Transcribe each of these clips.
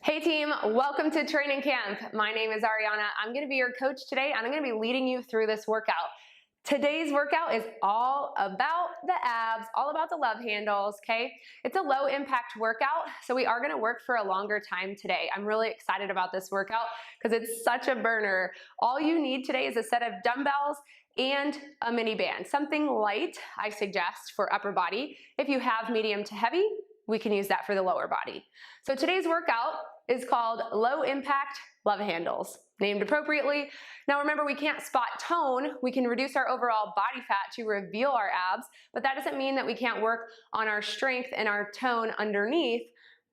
Hey team, welcome to training camp. My name is Ariana. I'm gonna be your coach today and I'm gonna be leading you through this workout. Today's workout is all about the abs, all about the love handles, okay? It's a low impact workout, so we are gonna work for a longer time today. I'm really excited about this workout because it's such a burner. All you need today is a set of dumbbells and a mini band. Something light, I suggest, for upper body. If you have medium to heavy, we can use that for the lower body. So today's workout is called Low Impact Love Handles, named appropriately. Now remember, we can't spot tone. We can reduce our overall body fat to reveal our abs, but that doesn't mean that we can't work on our strength and our tone underneath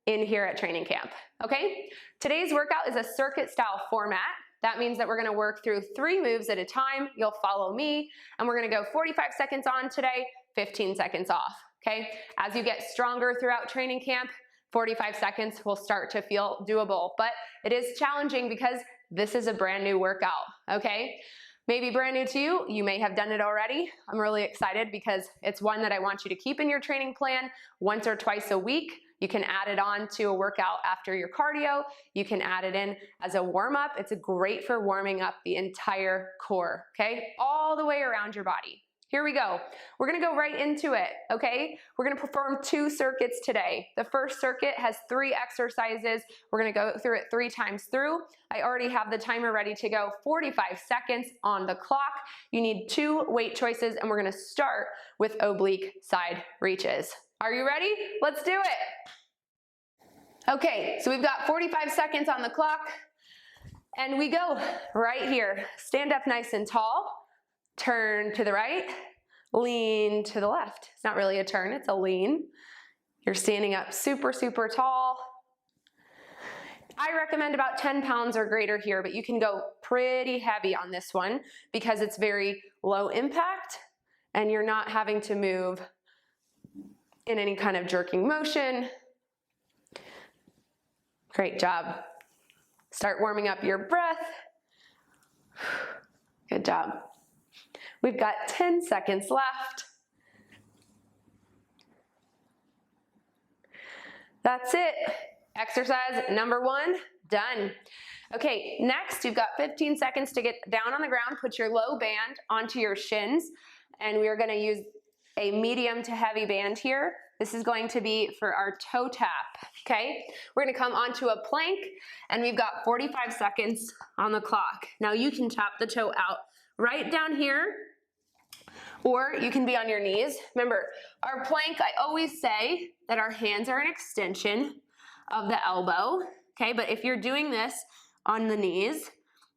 in here at training camp, okay? Today's workout is a circuit style format. That means that we're gonna work through 3 moves at a time. You'll follow me, and we're gonna go 45 seconds on today, 15 seconds off. Okay, as you get stronger throughout training camp, 45 seconds will start to feel doable, but it is challenging because this is a brand new workout, okay? Maybe brand new to you, you may have done it already. I'm really excited because it's one that I want you to keep in your training plan once or twice a week. You can add it on to a workout after your cardio. You can add it in as a warm-up. It's great for warming up the entire core, okay? All the way around your body. Here we go. We're gonna go right into it, okay? We're gonna perform 2 circuits today. The first circuit has 3 exercises. We're gonna go through it 3 times through. I already have the timer ready to go, 45 seconds on the clock. You need 2 weight choices, and we're gonna start with oblique side reaches. Are you ready? Let's do it. Okay, so we've got 45 seconds on the clock, and we go right here. Stand up nice and tall. Turn to the right, lean to the left. It's not really a turn, it's a lean. You're standing up super, super tall. I recommend about 10 pounds or greater here, but you can go pretty heavy on this one because it's very low impact and you're not having to move in any kind of jerking motion. Great job. Start warming up your breath. Good job. We've got 10 seconds left. That's it. Exercise number 1, done. Okay, next you've got 15 seconds to get down on the ground. Put your low band onto your shins, and we're gonna use a medium to heavy band here. This is going to be for our toe tap, okay? We're gonna come onto a plank, and we've got 45 seconds on the clock. Now you can tap the toe out right down here, or you can be on your knees. Remember, our plank, I always say that our hands are an extension of the elbow, okay? But if you're doing this on the knees,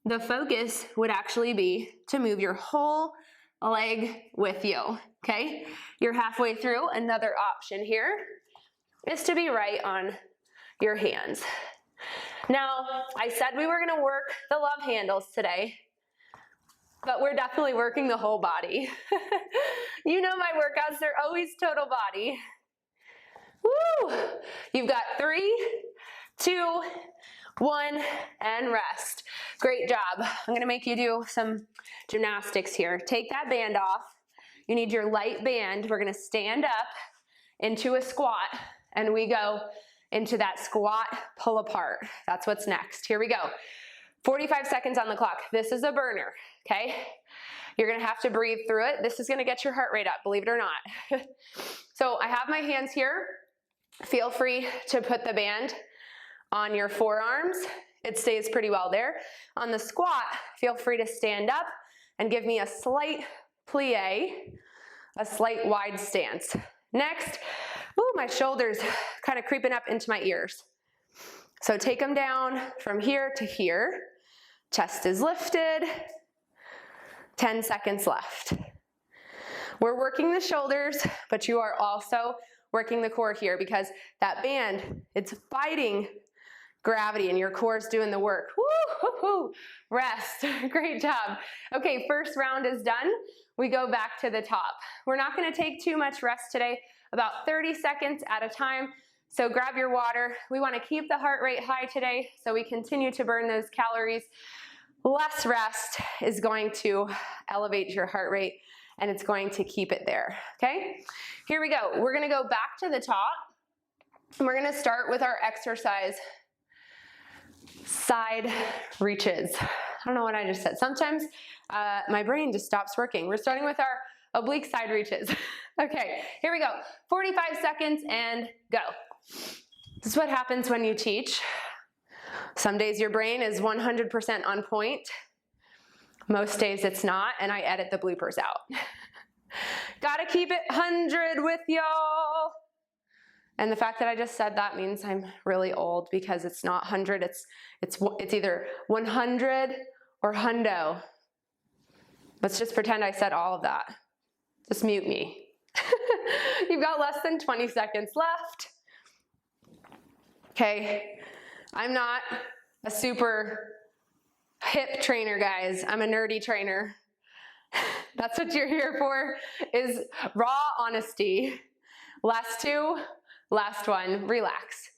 the focus would actually be to move your whole leg with you, okay? You're halfway through. Another option here is to be right on your hands. Now, I said we were gonna work the love handles today, but we're definitely working the whole body. You know my workouts, they're always total body. Woo! You've got 3, 2, 1, and rest. Great job. I'm gonna make you do some gymnastics here. Take that band off. You need your light band. We're gonna stand up into a squat, and we go into that squat pull apart. That's what's next. Here we go. 45 seconds on the clock. This is a burner, okay? You're gonna have to breathe through it. This is gonna get your heart rate up, believe it or not. So I have my hands here. Feel free to put the band on your forearms. It stays pretty well there. On the squat, feel free to stand up and give me a slight plie, a slight wide stance. Next, ooh, my shoulders kind of creeping up into my ears. So take them down from here to here. Chest is lifted. 10 seconds left. We're working the shoulders, but you are also working the core here because that band, it's fighting gravity and your core is doing the work. Woo, woo, woo. Rest. Great job. Okay, first round is done. We go back to the top. We're not gonna take too much rest today, about 30 seconds at a time. So grab your water. We wanna keep the heart rate high today so we continue to burn those calories. Less rest is going to elevate your heart rate and it's going to keep it there, okay? Here we go. We're gonna go back to the top and we're gonna start with our exercise side reaches. I don't know what I just said. Sometimes my brain just stops working. We're starting with our oblique side reaches. Okay, here we go. 45 seconds and go. This is what happens when you teach. Some days your brain is 100% on point. Most days it's not, and I edit the bloopers out. Gotta keep it 100 with y'all. And the fact that I just said that means I'm really old, because it's not 100, it's either 100 or hundo. Let's just pretend I said all of that. Just mute me. You've got less than 20 seconds left. Okay, I'm not a super hip trainer, guys. I'm a nerdy trainer. That's what you're here for, is raw honesty. Last two, last one, relax.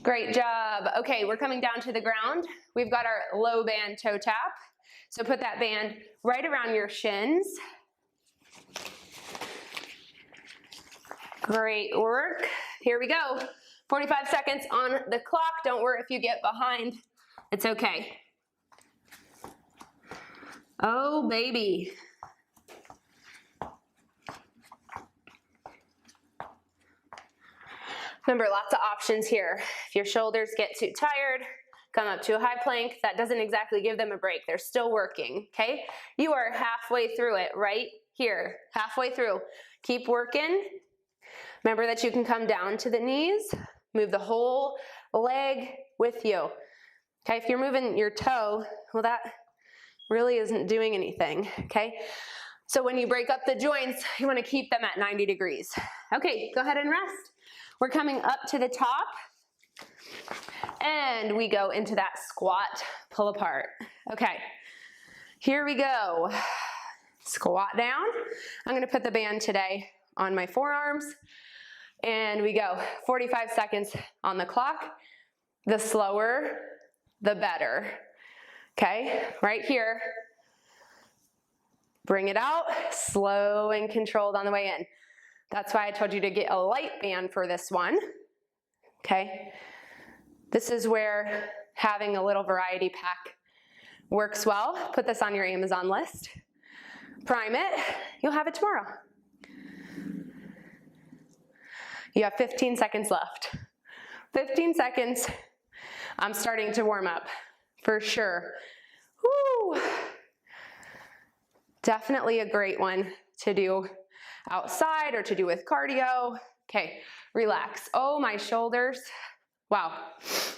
Great job. Okay, we're coming down to the ground. We've got our low band toe tap. So put that band right around your shins. Great work. Here we go. 45 seconds on the clock. Don't worry if you get behind. It's okay. Oh, baby. Remember, lots of options here. If your shoulders get too tired, come up to a high plank. That doesn't exactly give them a break. They're still working, okay? You are halfway through it right here, halfway through. Keep working. Remember that you can come down to the knees, move the whole leg with you. Okay, if you're moving your toe, well, that really isn't doing anything, okay? So when you break up the joints, you want to keep them at 90 degrees. Okay, go ahead and rest. We're coming up to the top, and we go into that squat pull apart. Okay, here we go. Squat down. I'm going to put the band today on my forearms, and we go. 45 seconds on the clock. The slower, the better. Okay, right here. Bring it out, slow and controlled on the way in. That's why I told you to get a light band for this one, okay? This is where having a little variety pack works well. Put this on your Amazon list. Prime it, you'll have it tomorrow. You have 15 seconds left. 15 seconds. I'm starting to warm up, for sure. Woo! Definitely a great one to do outside or to do with cardio. Okay, relax. Oh, my shoulders. Wow.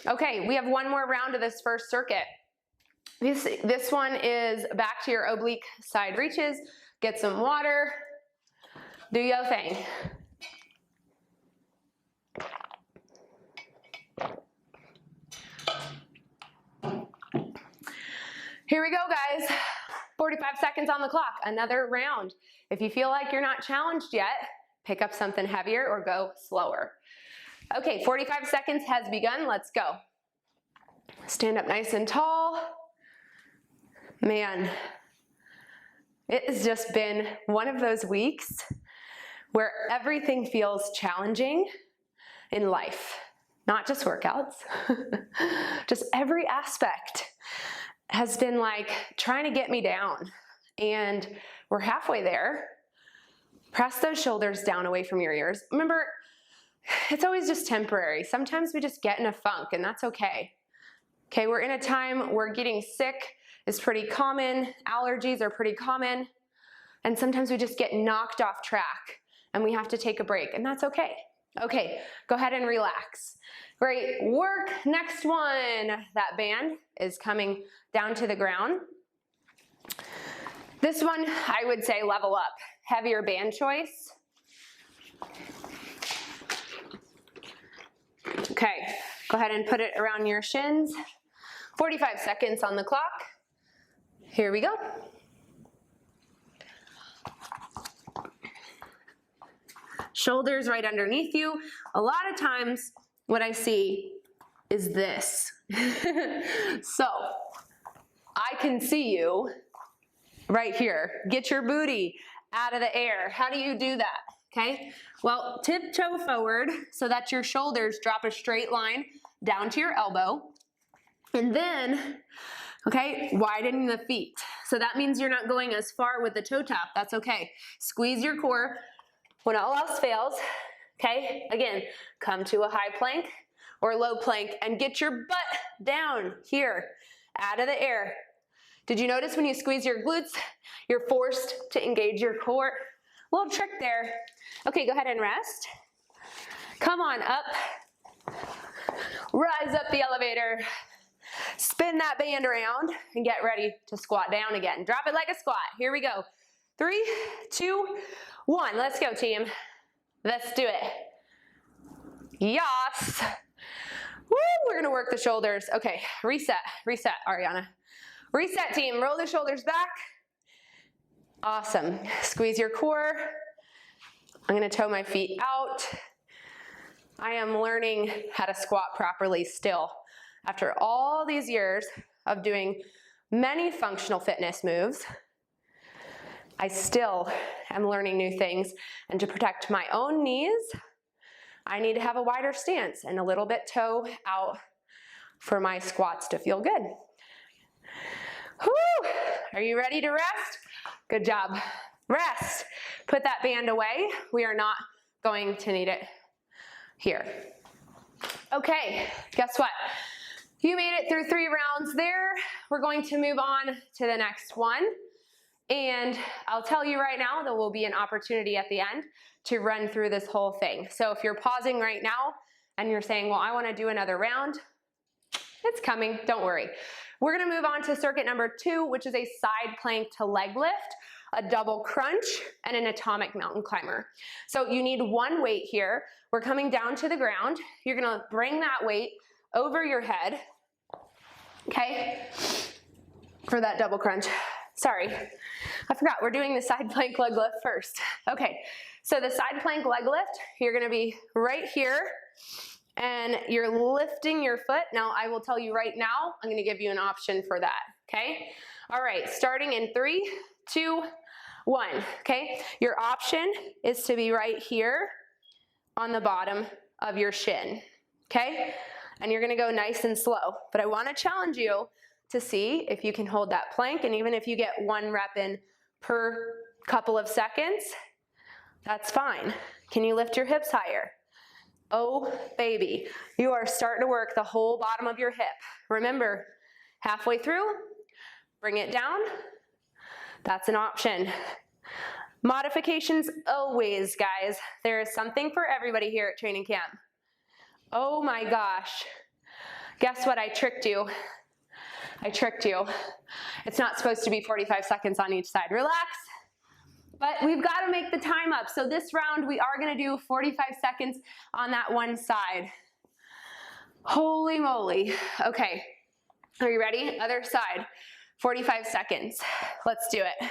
Okay, we have one more round of this first circuit. This one is back to your oblique side reaches. Get some water. Do your thing. Here we go, guys. 45 seconds on the clock, another round. If you feel like you're not challenged yet, pick up something heavier or go slower. Okay, 45 seconds has begun, let's go. Stand up nice and tall. Man, it has just been one of those weeks where everything feels challenging in life, not just workouts, just every aspect has been like trying to get me down, and we're halfway there. Press those shoulders down away from your ears. Remember, it's always just temporary. Sometimes we just get in a funk, and that's okay. Okay, we're in a time where getting sick is pretty common, allergies are pretty common, and sometimes we just get knocked off track and we have to take a break, and that's okay. Okay, go ahead and relax. Great work. Next one. That band is coming down to the ground. This one, I would say level up. Heavier band choice. Okay, go ahead and put it around your shins. 45 seconds on the clock. Here we go. Shoulders right underneath you. A lot of times what I see is this. So I can see you right here. Get your booty out of the air. How do you do that? Okay, well, tiptoe forward so that your shoulders drop a straight line down to your elbow. And then, okay, widening the feet. So that means you're not going as far with the toe tap. That's okay. Squeeze your core when all else fails. Okay, again, come to a high plank or low plank and get your butt down here, out of the air. Did you notice when you squeeze your glutes, you're forced to engage your core? Little trick there. Okay, go ahead and rest. Come on up. Rise up the elevator. Spin that band around and get ready to squat down again. Drop it like a squat. Here we go. 3, 2, 1. Let's go, team. Let's do it. Yes. Woo, we're gonna work the shoulders. Okay, reset, Ariana. Reset, team. Roll the shoulders back. Awesome. Squeeze your core. I'm gonna toe my feet out. I am learning how to squat properly still. After all these years of doing many functional fitness moves, I still am learning new things. And to protect my own knees, I need to have a wider stance and a little bit toe out for my squats to feel good. Whew. Are you ready to rest? Good job. Rest. Put that band away. We are not going to need it here. Okay, guess what? You made it through 3 rounds there. We're going to move on to the next one. And I'll tell you right now, there will be an opportunity at the end to run through this whole thing. So if you're pausing right now and you're saying, well, I want to do another round, it's coming, don't worry. We're gonna move on to circuit number 2, which is a side plank to leg lift, a double crunch, and an atomic mountain climber. So you need one weight here. We're coming down to the ground. You're gonna bring that weight over your head, okay, for that double crunch. Sorry, I forgot, we're doing the side plank leg lift first. Okay, so the side plank leg lift, you're gonna be right here, and you're lifting your foot. Now, I will tell you right now, I'm gonna give you an option for that, okay? All right, starting in 3, 2, 1, okay? Your option is to be right here on the bottom of your shin, okay? And you're gonna go nice and slow, but I wanna challenge you to see if you can hold that plank, and even if you get 1 rep in per couple of seconds, that's fine. Can you lift your hips higher? Oh, baby, you are starting to work the whole bottom of your hip. Remember, halfway through, bring it down. That's an option. Modifications always, guys. There is something for everybody here at training camp. Oh my gosh. Guess what? I tricked you. I tricked you. It's not supposed to be 45 seconds on each side. Relax. But we've got to make the time up. So this round, we are going to do 45 seconds on that one side. Holy moly. Okay. Are you ready? Other side. 45 seconds. Let's do it.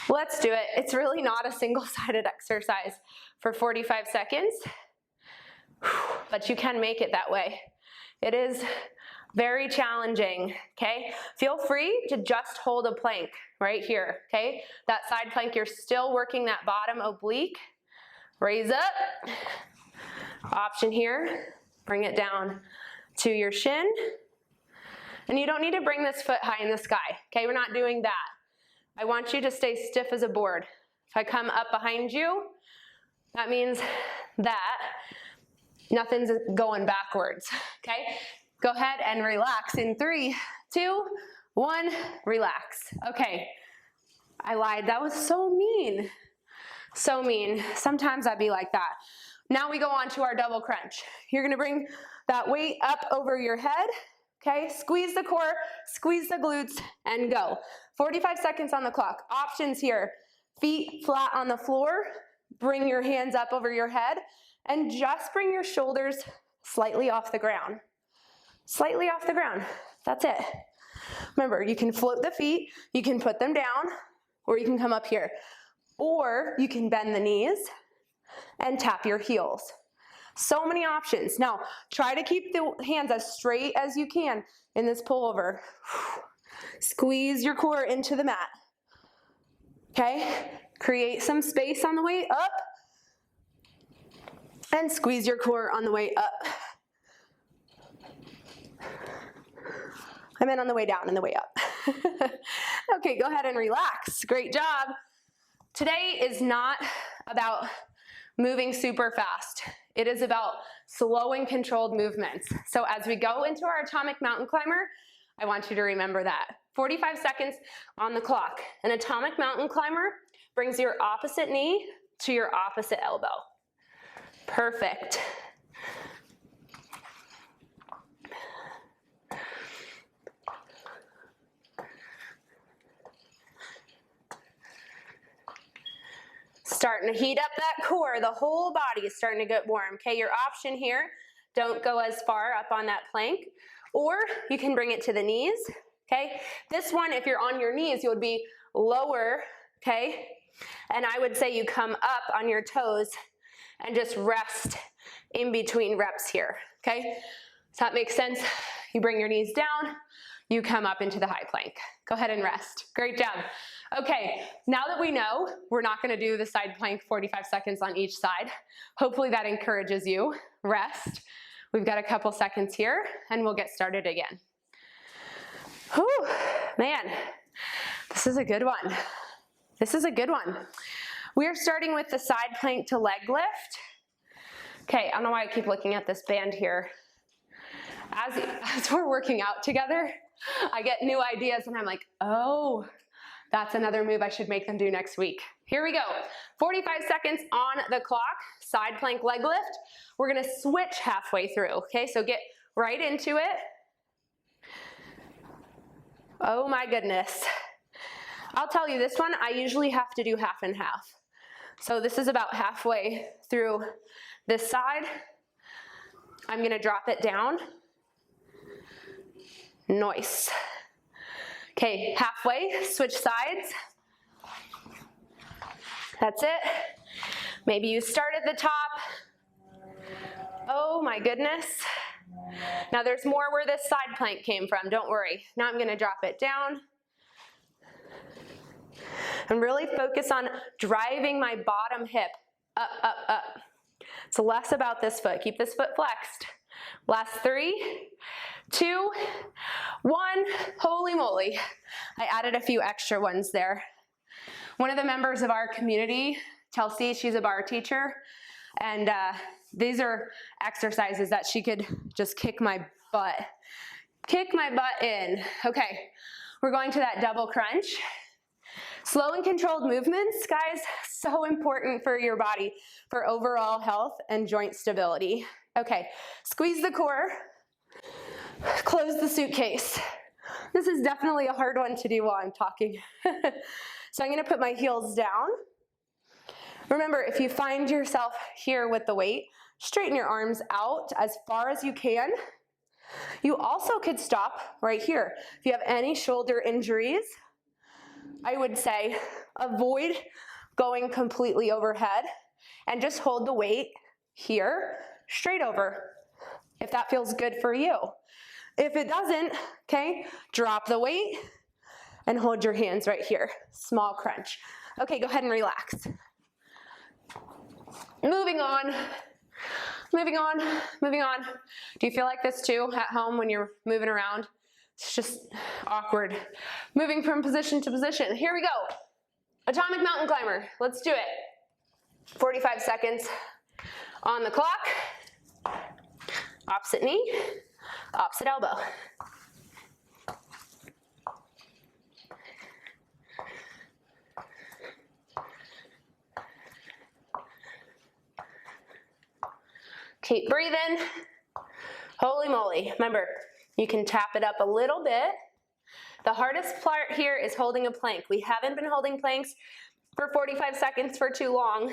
Let's do it. It's really not a single-sided exercise for 45 seconds, but you can make it that way. It is very challenging, okay? Feel free to just hold a plank right here, okay? That side plank, you're still working that bottom oblique. Raise up. Option here, bring it down to your shin. And you don't need to bring this foot high in the sky, okay? We're not doing that. I want you to stay stiff as a board. If I come up behind you, that means that nothing's going backwards, okay? Go ahead and relax in 3, 2, 1, relax. Okay, I lied, that was so mean. So mean, sometimes I'd be like that. Now we go on to our double crunch. You're gonna bring that weight up over your head, okay? Squeeze the core, squeeze the glutes, and go. 45 seconds on the clock. Options here, feet flat on the floor, bring your hands up over your head, and just bring your shoulders slightly off the ground. Slightly off the ground, that's it. Remember, you can float the feet, you can put them down, or you can come up here. Or you can bend the knees and tap your heels. So many options. Now, try to keep the hands as straight as you can in this pullover. Squeeze your core into the mat. Okay? Create some space on the way up. And squeeze your core on the way up. I meant on the way down and the way up. Okay, go ahead and relax. Great job. Today is not about moving super fast. It is about slow and controlled movements. So as we go into our atomic mountain climber, I want you to remember that. 45 seconds on the clock. An atomic mountain climber brings your opposite knee to your opposite elbow. Perfect. Starting to heat up that core. The whole body is starting to get warm. Okay, your option here, don't go as far up on that plank, or you can bring it to the knees. Okay, this one, if you're on your knees, you would be lower. Okay, and I would say you come up on your toes and just rest in between reps here. Okay, does that make sense? You bring your knees down, you come up into the high plank. Go ahead and rest. Great job. Okay, now that we know we're not going to do the side plank 45 seconds on each side, hopefully that encourages you. Rest. We've got a couple seconds here and we'll get started again. Whew, man, this is a good one. This is a good one. We are starting with the side plank to leg lift. Okay, I don't know why I keep looking at this band here. As we're working out together, I get new ideas and I'm like, oh, that's another move I should make them do next week. Here we go. 45 seconds on the clock, side plank leg lift. We're gonna switch halfway through, okay? So get right into it. Oh my goodness. I'll tell you, this one I usually have to do half and half. So this is about halfway through this side. I'm gonna drop it down. Nice. Okay, halfway, switch sides. That's it. Maybe you start at the top. Oh my goodness. Now there's more where this side plank came from, don't worry. Now I'm gonna drop it down. And really focus on driving my bottom hip up, up, up. It's less about this foot. Keep this foot flexed. Last 3, 2, 1. Holy moly. I added a few extra ones there. One of the members of our community, Chelsea, she's a bar teacher, and these are exercises that she could just kick my butt in. Okay, we're going to that double crunch. Slow and controlled movements, guys, so important for your body, for overall health and joint stability. Okay, squeeze the core, close the suitcase. This is definitely a hard one to do while I'm talking. So I'm gonna put my heels down. Remember, if you find yourself here with the weight, straighten your arms out as far as you can. You also could stop right here. If you have any shoulder injuries, I would say avoid going completely overhead and just hold the weight here, straight over, if that feels good for you. If it doesn't, okay, drop the weight and hold your hands right here. Small crunch. Okay, go ahead and relax. Moving on, moving on, moving on. Do you feel like this too at home when you're moving around? It's just awkward. Moving from position to position. Here we go. Atomic mountain climber. Let's do it. 45 seconds on the clock. Opposite knee, opposite elbow. Keep breathing. Holy moly. Remember, you can tap it up a little bit. The hardest part here is holding a plank. We haven't been holding planks for 45 seconds for too long,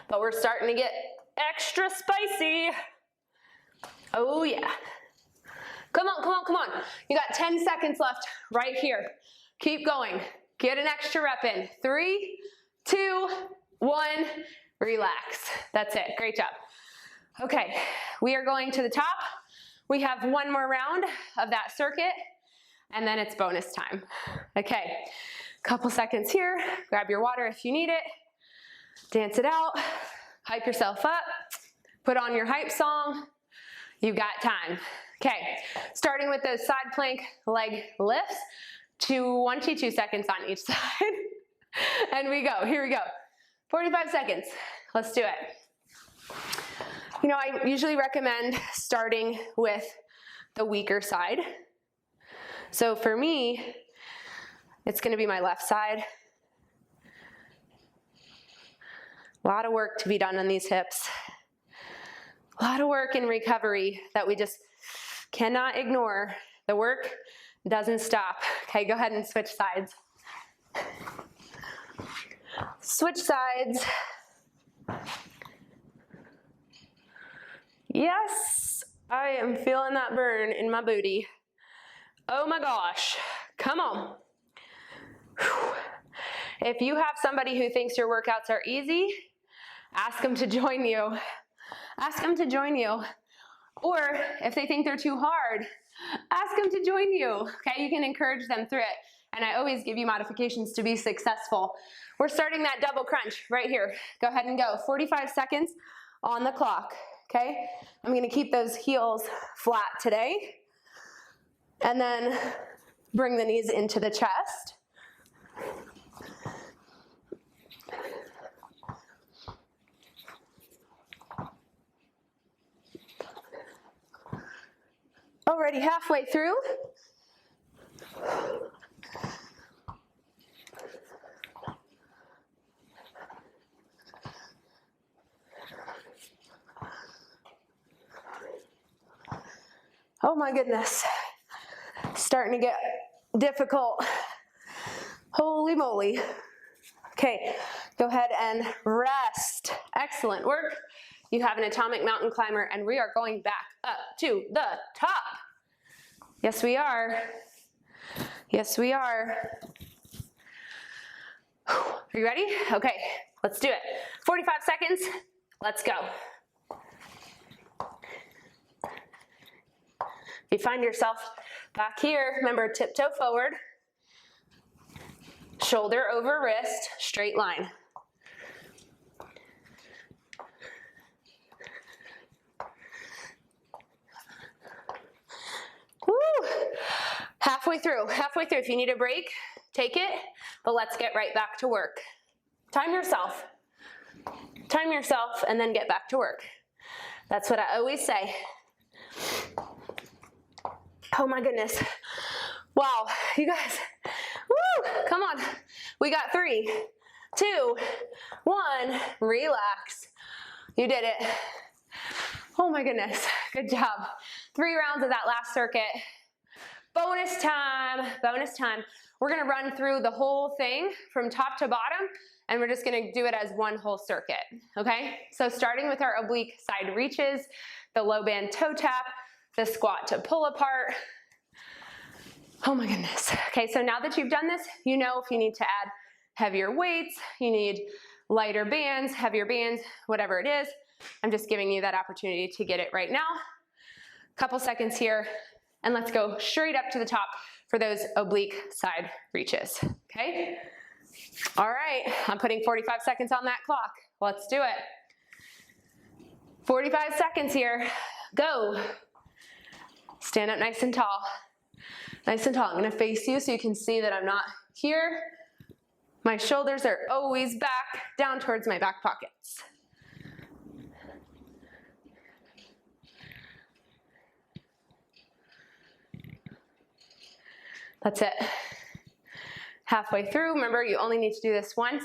but we're starting to get extra spicy. Oh yeah. Come on, come on, come on. You got 10 seconds left right here. Keep going. Get an extra rep in. 3, 2, 1, relax. That's it. Great job. Okay, we are going to the top. We have one more round of that circuit, and then it's bonus time. Okay, couple seconds here. Grab your water if you need it. Dance it out. Hype yourself up. Put on your hype song. You've got time. Okay, starting with those side plank leg lifts, 22 seconds on each side. And we go, here we go. 45 seconds, let's do it. You know, I usually recommend starting with the weaker side. So for me, it's gonna be my left side. A lot of work to be done on these hips. A lot of work in recovery that we just cannot ignore. The work doesn't stop. Okay, go ahead and switch sides. Switch sides. Yes, I am feeling that burn in my booty. Oh my gosh, come on. Whew. If you have somebody who thinks your workouts are easy, ask them to join you. Ask them to join you. Or if they think they're too hard, ask them to join you. Okay, you can encourage them through it. And I always give you modifications to be successful. We're starting that double crunch right here. Go ahead and go. 45 seconds on the clock. Okay, I'm gonna keep those heels flat today. And then bring the knees into the chest. Already halfway through. Oh my goodness, starting to get difficult. Holy moly. Okay, go ahead and rest. Excellent work. You have an atomic mountain climber, and we are going back up to the top. Yes, we are. Yes, we are. Are you ready? Okay, let's do it. 45 seconds, let's go. If you find yourself back here, remember, tiptoe forward, shoulder over wrist, straight line. Woo! Halfway through. If you need a break, take it, but let's get right back to work. Time yourself. Time yourself and then get back to work. That's what I always say. Oh my goodness. Wow, you guys, woo, come on. We got 3, 2, 1, relax. You did it. Oh my goodness, good job. 3 rounds of that last circuit. Bonus time, bonus time. We're gonna run through the whole thing from top to bottom, and we're just gonna do it as one whole circuit, okay? So starting with our oblique side reaches, the low band toe tap, the squat to pull apart. Oh my goodness. Okay, so now that you've done this, you know if you need to add heavier weights, you need lighter bands, heavier bands, whatever it is. I'm just giving you that opportunity to get it right now. Couple seconds here, and let's go straight up to the top for those oblique side reaches, okay? All right, I'm putting 45 seconds on that clock. Let's do it. 45 seconds here, go. Stand up nice and tall. Nice and tall. I'm gonna face you so you can see that I'm not here. My shoulders are always back, down towards my back pockets. That's it. Halfway through, remember you only need to do this once.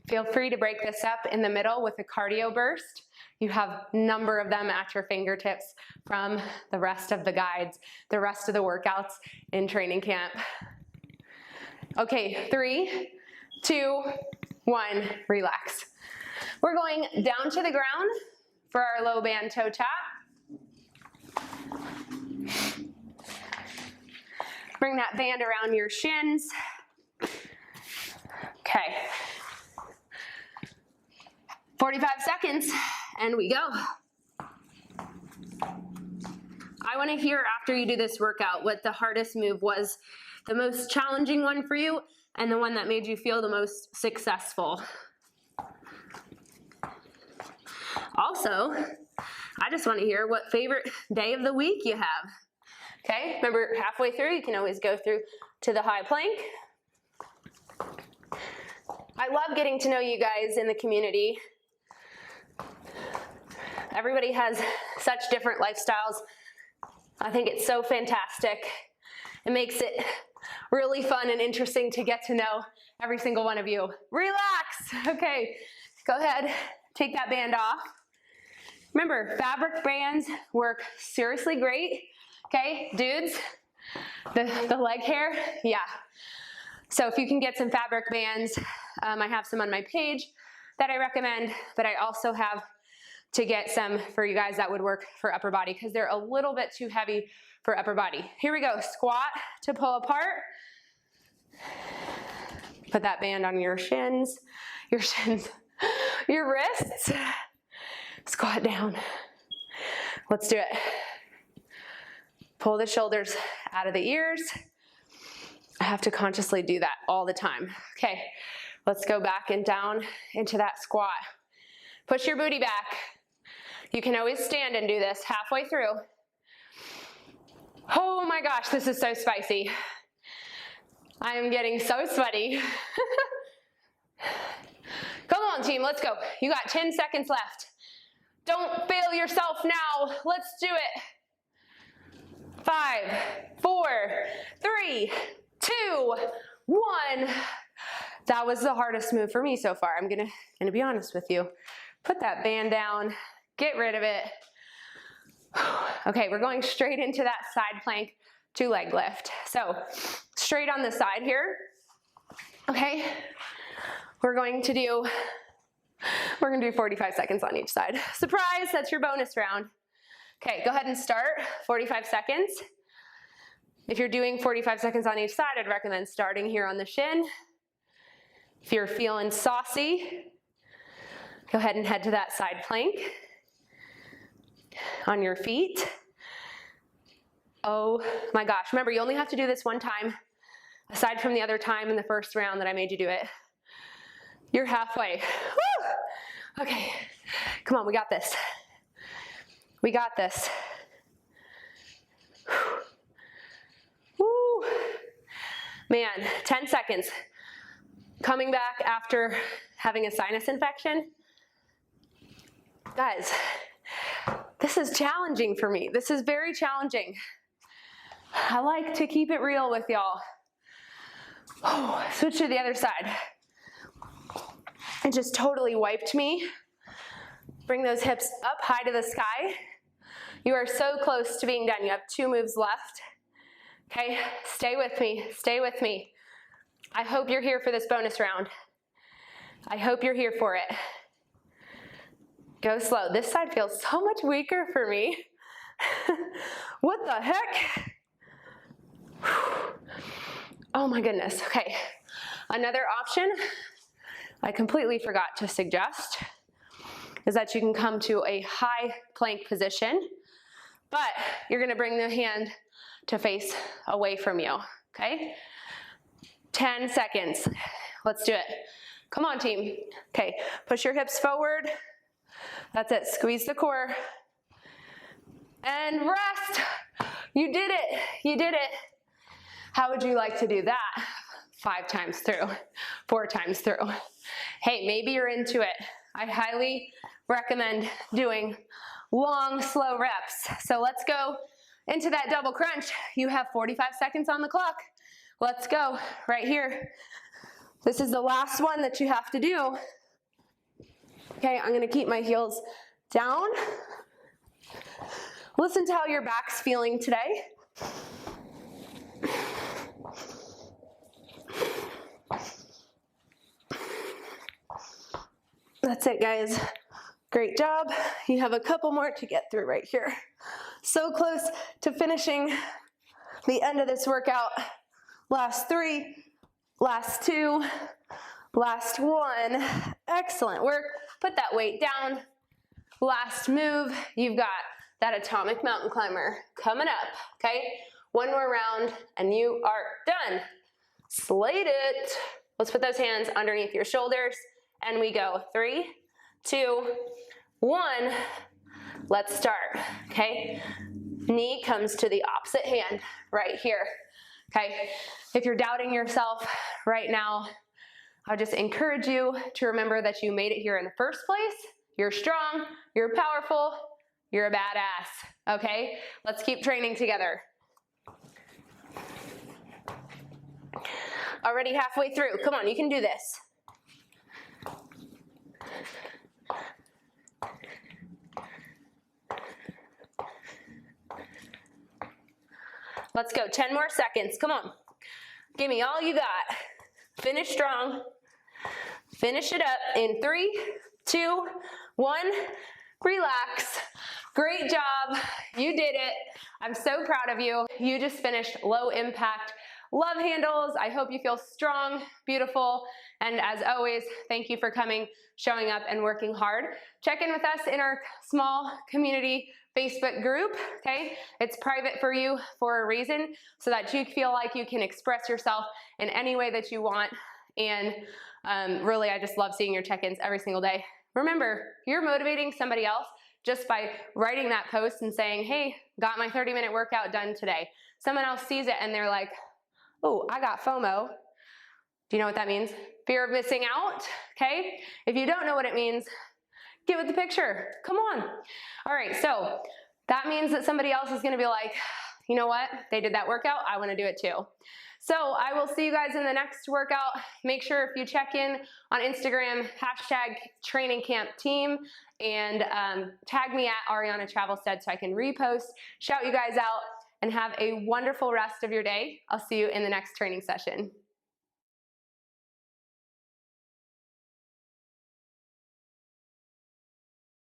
Feel free to break this up in the middle with a cardio burst. You have a number of them at your fingertips from the rest of the guides, the rest of the workouts in training camp. Okay, 3, 2, 1, relax. We're going down to the ground for our low band toe tap. Bring that band around your shins. Okay. 45 seconds, and we go. I want to hear after you do this workout what the hardest move was, the most challenging one for you, and the one that made you feel the most successful. also, I just want to hear what favorite day of the week you have. Okay, remember halfway through, you can always go through to the high plank. I love getting to know you guys in the community. Everybody has such different lifestyles. I think it's so fantastic. It makes it really fun and interesting to get to know every single one of you. Relax. Okay, go ahead, take that band off. Remember, fabric bands work seriously great. Okay, dudes, the leg hair, yeah. So if you can get some fabric bands, I have some on my page that I recommend, but I also have to get some for you guys that would work for upper body because they're a little bit too heavy for upper body. Here we go, squat to pull apart. Put that band on your shins, your wrists. Squat down. Let's do it. Pull the shoulders out of the ears. I have to consciously do that all the time. Okay, let's go back and down into that squat. Push your booty back. You can always stand and do this halfway through. Oh my gosh, this is so spicy. I am getting so sweaty. Come on, team, let's go. You got 10 seconds left. Don't fail yourself now. Let's do it. 5, 4, 3, 2, 1. That was the hardest move for me so far. I'm gonna be honest with you. Put that band down, get rid of it. Okay, we're going straight into that side plank to leg lift. So straight on the side here. Okay, we're going to do 45 seconds on each side. Surprise, that's your bonus round. Okay, go ahead and start 45 seconds. If you're doing 45 seconds on each side, I'd recommend starting here on the shin. If you're feeling saucy, go ahead and head to that side plank on your feet. Oh my gosh, remember you only have to do this one time, aside from the other time in the first round that I made you do it. You're halfway. Woo! Okay, come on, we got this. We got this. Woo! Man, 10 seconds. Coming back after having a sinus infection. Guys, this is challenging for me. This is very challenging. I like to keep it real with y'all. Switch to the other side. It just totally wiped me. Bring those hips up high to the sky. You are so close to being done. You have 2 moves left. Okay, stay with me, stay with me. I hope you're here for this bonus round. I hope you're here for it. Go slow. This side feels so much weaker for me. What the heck? Oh my goodness. Okay, another option I completely forgot to suggest is that you can come to a high plank position, but you're gonna bring the hand to face away from you, okay? 10 seconds. Let's do it. Come on, team. Okay, push your hips forward. That's it, squeeze the core. And rest. You did it, you did it. How would you like to do that? 5 times through, 4 times through. Hey, maybe you're into it. I highly recommend doing long, slow reps. So let's go into that double crunch. You have 45 seconds on the clock. Let's go, right here. This is the last one that you have to do. Okay, I'm gonna keep my heels down. Listen to how your back's feeling today. That's it, guys. Great job. You have a couple more to get through right here. So close to finishing the end of this workout. Last 3, last 2, last 1. Excellent work. Put that weight down. Last move. You've got that atomic mountain climber coming up, okay? 1 more round and you are done. Slayed it. Let's put those hands underneath your shoulders and we go 3, 2, 1. Let's start, okay? Knee comes to the opposite hand right here, okay? If you're doubting yourself right now, I just encourage you to remember that you made it here in the first place. You're strong, you're powerful, you're a badass, okay? Let's keep training together. Already halfway through. Come on, you can do this. Let's go, 10 more seconds, come on. Give me all you got. Finish strong. Finish it up in 3, 2, 1. Relax. Great job. You did it. I'm so proud of you. You just finished low impact love handles. I hope you feel strong, beautiful, and as always, thank you for coming, showing up, and working hard. Check in with us in our small community Facebook group, okay? It's private for you for a reason, so that you feel like you can express yourself in any way that you want. And really, I just love seeing your check-ins every single day. Remember, you're motivating somebody else just by writing that post and saying, hey, got my 30-minute workout done today. Someone else sees it and they're like, oh, I got FOMO. Do you know what that means? Fear of missing out, okay? If you don't know what it means, give it the picture. Come on. All right, so that means that somebody else is gonna be like, you know what? They did that workout, I wanna do it too. So I will see you guys in the next workout. Make sure if you check in on Instagram, #trainingcampteam, and tag me at Ariana Travelstead so I can repost, shout you guys out, and have a wonderful rest of your day. I'll see you in the next training session.